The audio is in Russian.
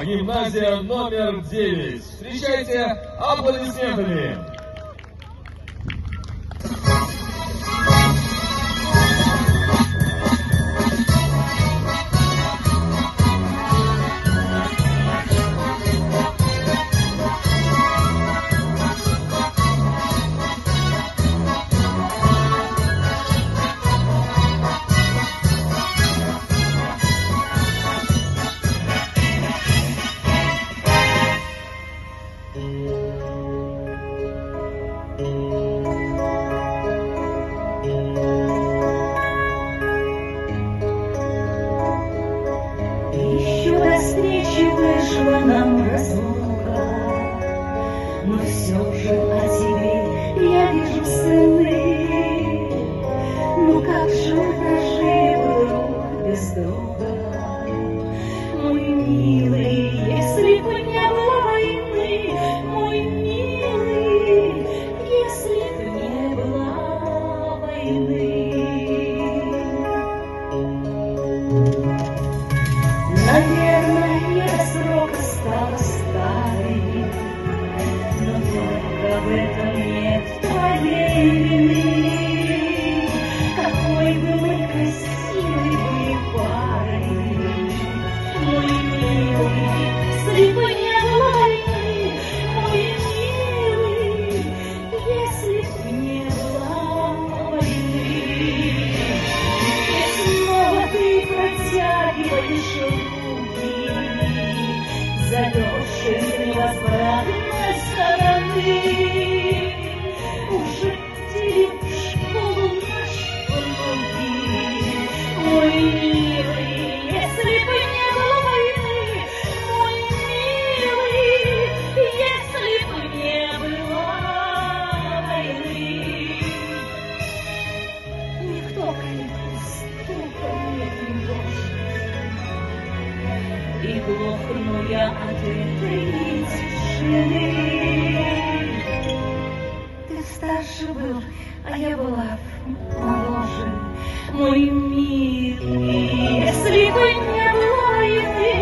Москва, гимназия номер 9. Встречайте аплодисментами. Еще до встречи вышла нам разлука, но все же о тебе я вижу сны. Ну как же прожил друг без друга, мой милый, если бы не было войны, мой милый, если бы не было войны. Наверное, я до срока стала старой, но только в этом нет твоей вины. Какой бы мы красивой были парой, мой милый, если бы не было войны, мой милый, если бы не было войны. И снова ты протягиваешь руки, зовешь из невозвратной стороны. Уже терем школу нашу ноги, мой милый, если бы не было войны, мой милый, если бы не было войны. Никто калитку стуком не тревожит, и глохну я от этой тишины. Ты старше был, а я была моложе, мой милый, если бы не было войны,